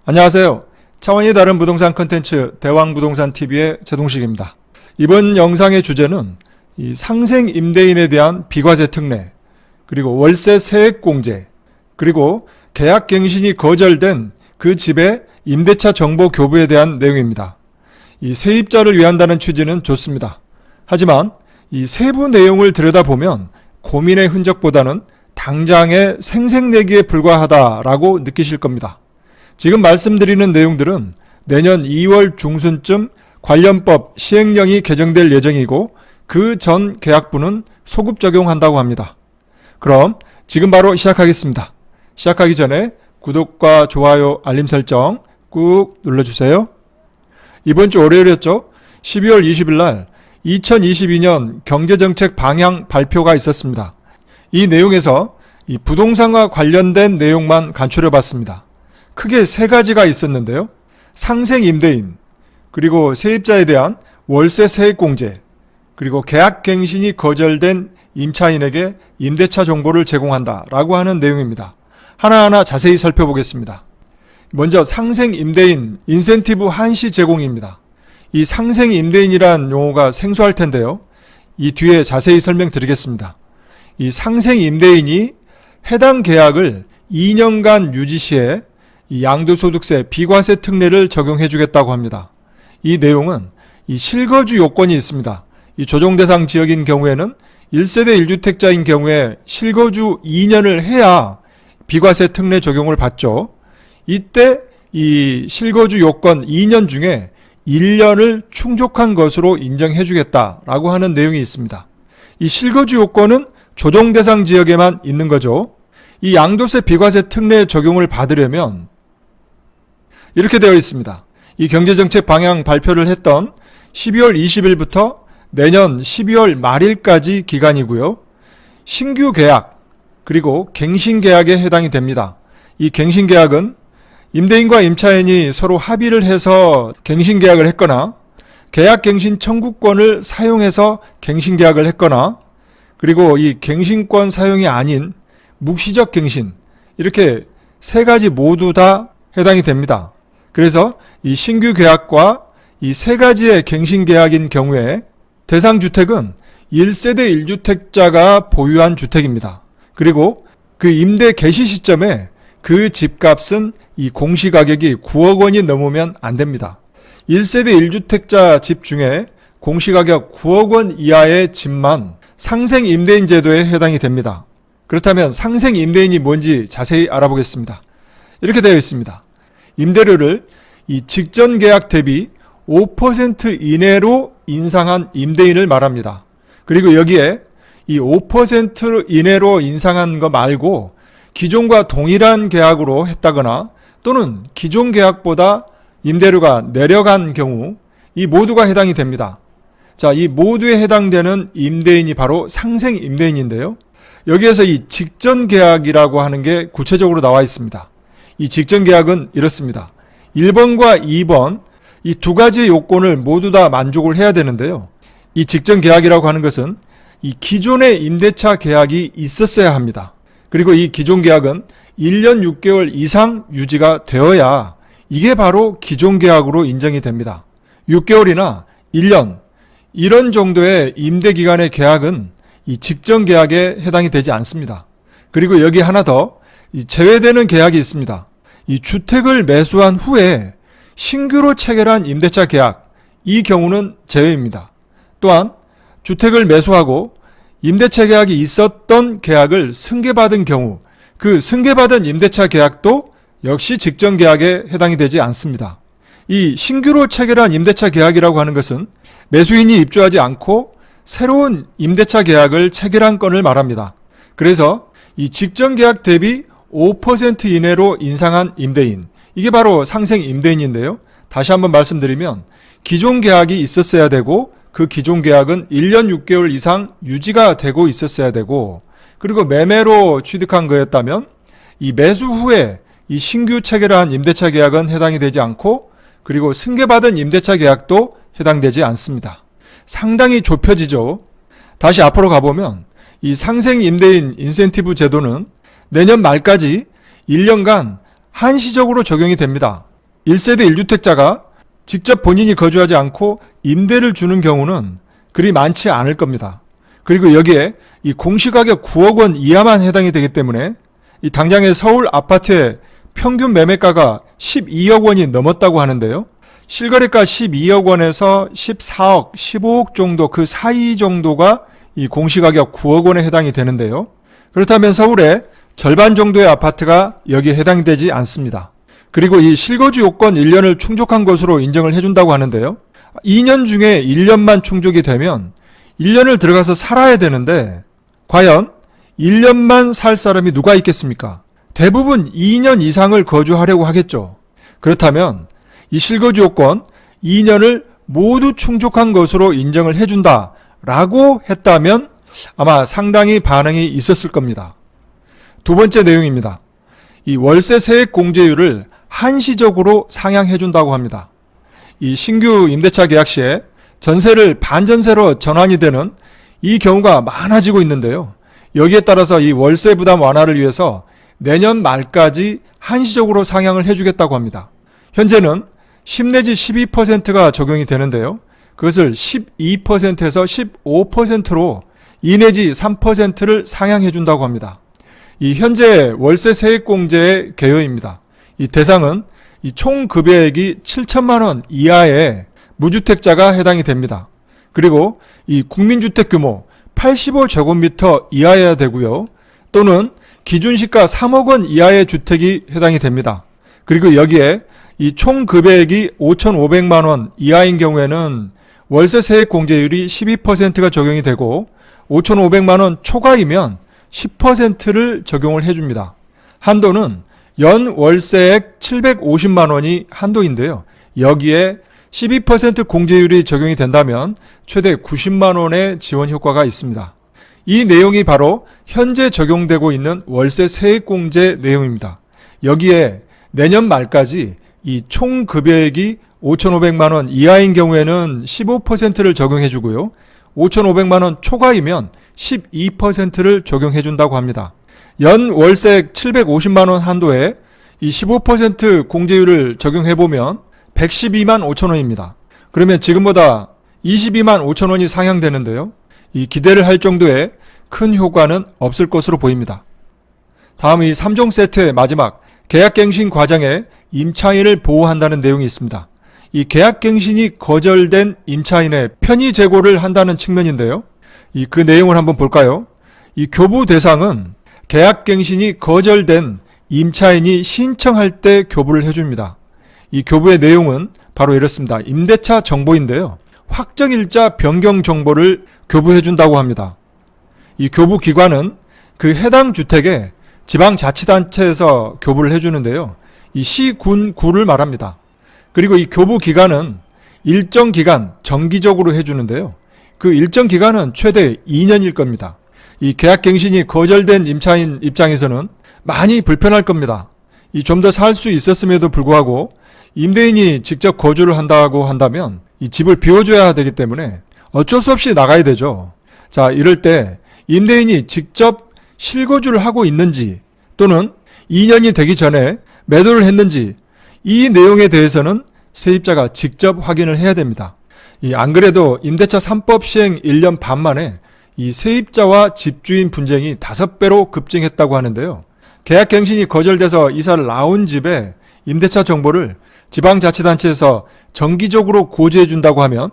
안녕하세요. 차원이 다른 부동산 콘텐츠 대왕부동산TV의 제동식입니다. 이번 영상의 주제는 이 상생 임대인에 대한 비과세 특례, 그리고 월세 세액공제, 그리고 계약갱신이 거절된 그 집의 임대차 정보 교부에 대한 내용입니다. 이 세입자를 위한다는 취지는 좋습니다. 하지만 이 세부 내용을 들여다보면 고민의 흔적보다는 당장의 생색내기에 불과하다라고 느끼실 겁니다. 지금 말씀드리는 내용들은 내년 2월 중순쯤 관련법 시행령이 개정될 예정이고 그 전 계약부는 소급 적용한다고 합니다. 그럼 지금 바로 시작하겠습니다. 시작하기 전에 구독과 좋아요, 알림 설정 꾹 눌러주세요. 이번 주 월요일이었죠. 12월 20일 날 2022년 경제정책 방향 발표가 있었습니다. 이 내용에서 이 부동산과 관련된 내용만 간추려봤습니다. 크게 세 가지가 있었는데요. 상생 임대인, 그리고 세입자에 대한 월세 세액공제, 그리고 계약갱신이 거절된 임차인에게 임대차 정보를 제공한다라고 하는 내용입니다. 하나하나 자세히 살펴보겠습니다. 먼저 상생 임대인 인센티브 한시 제공입니다. 이 상생 임대인이란 용어가 생소할 텐데요. 이 뒤에 자세히 설명드리겠습니다. 이 상생 임대인이 해당 계약을 2년간 유지 시에 이 양도소득세 비과세 특례를 적용해 주겠다고 합니다. 이 내용은 이 실거주 요건이 있습니다. 이 조정대상 지역인 경우에는 1세대 1주택자인 경우에 실거주 2년을 해야 비과세 특례 적용을 받죠. 이때 이 실거주 요건 2년 중에 1년을 충족한 것으로 인정해 주겠다라고 하는 내용이 있습니다. 이 실거주 요건은 조정대상 지역에만 있는 거죠. 이 양도세 비과세 특례 적용을 받으려면 이렇게 되어 있습니다. 이 경제정책 방향 발표를 했던 12월 20일부터 내년 12월 말일까지 기간이고요. 신규 계약, 그리고 갱신 계약에 해당이 됩니다. 이 갱신 계약은 임대인과 임차인이 서로 합의를 해서 갱신 계약을 했거나 계약 갱신 청구권을 사용해서 갱신 계약을 했거나 그리고 이 갱신권 사용이 아닌 묵시적 갱신, 이렇게 세 가지 모두 다 해당이 됩니다. 그래서 이 신규 계약과 이 세 가지의 갱신 계약인 경우에 대상 주택은 1세대 1주택자가 보유한 주택입니다. 그리고 그 임대 개시 시점에 그 집값은 이 공시가격이 9억 원이 넘으면 안 됩니다. 1세대 1주택자 집 중에 공시가격 9억 원 이하의 집만 상생 임대인 제도에 해당이 됩니다. 그렇다면 상생 임대인이 뭔지 자세히 알아보겠습니다. 이렇게 되어 있습니다. 임대료를 이 직전 계약 대비 5% 이내로 인상한 임대인을 말합니다. 그리고 여기에 이 5% 이내로 인상한 거 말고 기존과 동일한 계약으로 했다거나 또는 기존 계약보다 임대료가 내려간 경우 이 모두가 해당이 됩니다. 자, 이 모두에 해당되는 임대인이 바로 상생 임대인인데요. 여기에서 이 직전 계약이라고 하는 게 구체적으로 나와 있습니다. 이 직전 계약은 이렇습니다. 1번과 2번 이 두 가지 요건을 모두 다 만족을 해야 되는데요. 이 직전 계약이라고 하는 것은 이 기존의 임대차 계약이 있었어야 합니다. 그리고 이 기존 계약은 1년 6개월 이상 유지가 되어야 이게 바로 기존 계약으로 인정이 됩니다. 6개월이나 1년 이런 정도의 임대 기간의 계약은 이 직전 계약에 해당이 되지 않습니다. 그리고 여기 하나 더 제외되는 계약이 있습니다. 이 주택을 매수한 후에 신규로 체결한 임대차 계약, 이 경우는 제외입니다. 또한 주택을 매수하고 임대차 계약이 있었던 계약을 승계받은 경우 그 승계받은 임대차 계약도 역시 직전 계약에 해당이 되지 않습니다. 이 신규로 체결한 임대차 계약이라고 하는 것은 매수인이 입주하지 않고 새로운 임대차 계약을 체결한 건을 말합니다. 그래서 이 직전 계약 대비 5% 이내로 인상한 임대인, 이게 바로 상생 임대인인데요. 다시 한번 말씀드리면 기존 계약이 있었어야 되고 그 기존 계약은 1년 6개월 이상 유지가 되고 있었어야 되고 그리고 매매로 취득한 거였다면 이 매수 후에 이 신규 체결한 임대차 계약은 해당이 되지 않고 그리고 승계받은 임대차 계약도 해당되지 않습니다. 상당히 좁혀지죠. 다시 앞으로 가보면 이 상생 임대인 인센티브 제도는 내년 말까지 1년간 한시적으로 적용이 됩니다. 1세대 1주택자가 직접 본인이 거주하지 않고 임대를 주는 경우는 그리 많지 않을 겁니다. 그리고 여기에 이 공시가격 9억 원 이하만 해당이 되기 때문에 이 당장의 서울 아파트의 평균 매매가가 12억 원이 넘었다고 하는데요. 실거래가 12억 원에서 14억, 15억 정도 그 사이 정도가 이 공시가격 9억 원에 해당이 되는데요. 그렇다면 서울의 절반 정도의 아파트가 여기에 해당이 되지 않습니다. 그리고 이 실거주 요건 1년을 충족한 것으로 인정을 해준다고 하는데요. 2년 중에 1년만 충족이 되면 1년을 들어가서 살아야 되는데 과연 1년만 살 사람이 누가 있겠습니까? 대부분 2년 이상을 거주하려고 하겠죠. 그렇다면 이 실거주 요건 2년을 모두 충족한 것으로 인정을 해준다라고 했다면 아마 상당히 반응이 있었을 겁니다. 두 번째 내용입니다. 이 월세 세액 공제율을 한시적으로 상향해준다고 합니다. 이 신규 임대차 계약 시에 전세를 반전세로 전환이 되는 이 경우가 많아지고 있는데요. 여기에 따라서 이 월세 부담 완화를 위해서 내년 말까지 한시적으로 상향을 해주겠다고 합니다. 현재는 10 내지 12%가 적용이 되는데요. 그것을 12%에서 15%로 2 내지 3%를 상향해준다고 합니다. 이 현재 월세 세액 공제의 개요입니다. 이 대상은 이 총 급여액이 7천만 원 이하의 무주택자가 해당이 됩니다. 그리고 이 국민주택 규모 85제곱미터 이하여야 되고요. 또는 기준시가 3억 원 이하의 주택이 해당이 됩니다. 그리고 여기에 이 총 급여액이 5,500만 원 이하인 경우에는 월세 세액 공제율이 12%가 적용이 되고 5,500만 원 초과이면 10%를 적용을 해줍니다. 한도는 연 월세액 750만 원이 한도인데요. 여기에 12% 공제율이 적용이 된다면 최대 90만 원의 지원 효과가 있습니다. 이 내용이 바로 현재 적용되고 있는 월세 세액 공제 내용입니다. 여기에 내년 말까지 이 총 급여액이 5,500만 원 이하인 경우에는 15%를 적용해 주고요. 5,500만 원 초과이면 12%를 적용해 준다고 합니다. 연 월세액 750만 원 한도에 이 15% 공제율을 적용해 보면 112만 5천 원입니다. 그러면 지금보다 22만 5천 원이 상향되는데요. 이 기대를 할 정도의 큰 효과는 없을 것으로 보입니다. 다음 이 3종 세트의 마지막 계약갱신 과정에 임차인을 보호한다는 내용이 있습니다. 이 계약갱신이 거절된 임차인의 편의 제고를 한다는 측면인데요. 그 내용을 한번 볼까요? 이 교부 대상은 계약갱신이 거절된 임차인이 신청할 때 교부를 해줍니다. 이 교부의 내용은 바로 이렇습니다. 임대차 정보인데요. 확정일자 변경 정보를 교부해준다고 합니다. 이 교부 기관은 그 해당 주택에 지방자치단체에서 교부를 해주는데요. 이 시, 군, 구를 말합니다. 그리고 이 교부 기간은 일정 기간 정기적으로 해주는데요. 그 일정 기간은 최대 2년일 겁니다. 이 계약갱신이 거절된 임차인 입장에서는 많이 불편할 겁니다. 이 좀 더 살 수 있었음에도 불구하고 임대인이 직접 거주를 한다고 한다면 이 집을 비워줘야 되기 때문에 어쩔 수 없이 나가야 되죠. 자, 이럴 때 임대인이 직접 실거주를 하고 있는지 또는 2년이 되기 전에 매도를 했는지 이 내용에 대해서는 세입자가 직접 확인을 해야 됩니다. 안 그래도 임대차 3법 시행 1년 반 만에 이 세입자와 집주인 분쟁이 5배로 급증했다고 하는데요. 계약갱신이 거절돼서 이사를 나온 집에 임대차 정보를 지방자치단체에서 정기적으로 고지해준다고 하면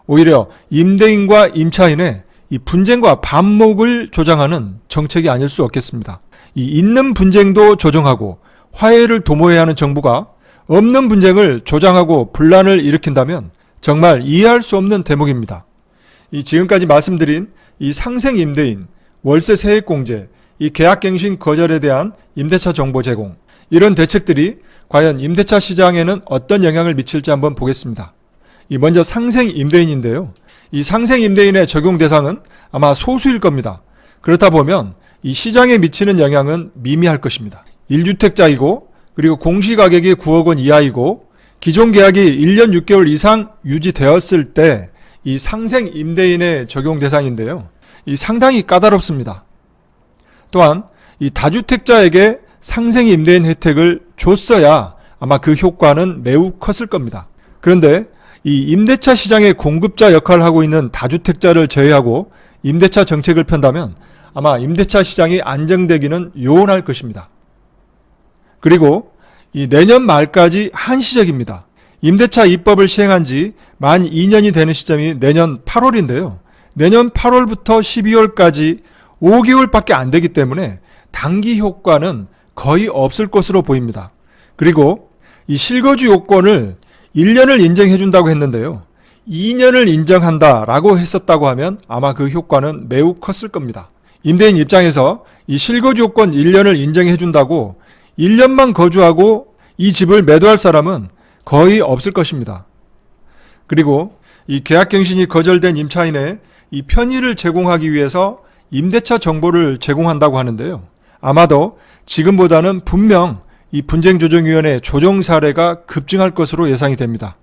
오히려 임대인과 임차인의 이 분쟁과 반목을 조장하는 정책이 아닐 수 없겠습니다. 이 있는 분쟁도 조정하고 화해를 도모해야 하는 정부가 없는 분쟁을 조장하고 분란을 일으킨다면 정말 이해할 수 없는 대목입니다. 지금까지 말씀드린 이 상생 임대인, 월세 세액 공제, 이 계약갱신 거절에 대한 임대차 정보 제공, 이런 대책들이 과연 임대차 시장에는 어떤 영향을 미칠지 한번 보겠습니다. 먼저 상생 임대인인데요. 이 상생 임대인의 적용 대상은 아마 소수일 겁니다. 그렇다 보면 이 시장에 미치는 영향은 미미할 것입니다. 1주택자이고 그리고 공시가격이 9억 원 이하이고 기존 계약이 1년 6개월 이상 유지되었을 때 이 상생 임대인의 적용 대상인데요. 상당히 까다롭습니다. 또한 이 다주택자에게 상생 임대인 혜택을 줬어야 아마 그 효과는 매우 컸을 겁니다. 그런데 이 임대차 시장의 공급자 역할을 하고 있는 다주택자를 제외하고 임대차 정책을 편다면 아마 임대차 시장이 안정되기는 요원할 것입니다. 그리고 이 내년 말까지 한시적입니다. 임대차 입법을 시행한 지 만 2년이 되는 시점이 내년 8월인데요. 내년 8월부터 12월까지 5개월밖에 안 되기 때문에 단기 효과는 거의 없을 것으로 보입니다. 그리고 이 실거주 요건을 1년을 인정해 준다고 했는데요. 2년을 인정한다라고 했었다고 하면 아마 그 효과는 매우 컸을 겁니다. 임대인 입장에서 이 실거주 요건 1년을 인정해 준다고 1년만 거주하고 이 집을 매도할 사람은 거의 없을 것입니다. 그리고 이 계약갱신이 거절된 임차인의 이 편의를 제공하기 위해서 임대차 정보를 제공한다고 하는데요. 아마도 지금보다는 분명 이 분쟁조정위원회 조정 사례가 급증할 것으로 예상이 됩니다.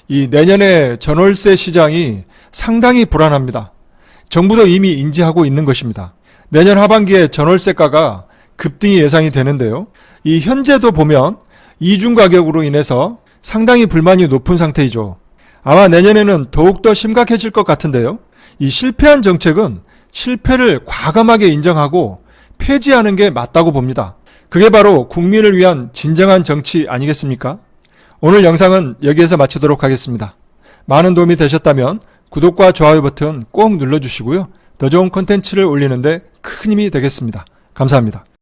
이 내년에 전월세 시장이 상당히 불안합니다. 정부도 이미 인지하고 있는 것입니다. 내년 하반기에 전월세가가 급등이 예상이 되는데요. 이 현재도 보면 이중 가격으로 인해서 상당히 불만이 높은 상태이죠. 아마 내년에는 더욱더 심각해질 것 같은데요. 이 실패한 정책은 실패를 과감하게 인정하고 폐지하는 게 맞다고 봅니다. 그게 바로 국민을 위한 진정한 정치 아니겠습니까? 오늘 영상은 여기에서 마치도록 하겠습니다. 많은 도움이 되셨다면 구독과 좋아요 버튼 꼭 눌러주시고요. 더 좋은 콘텐츠를 올리는데 큰 힘이 되겠습니다. 감사합니다.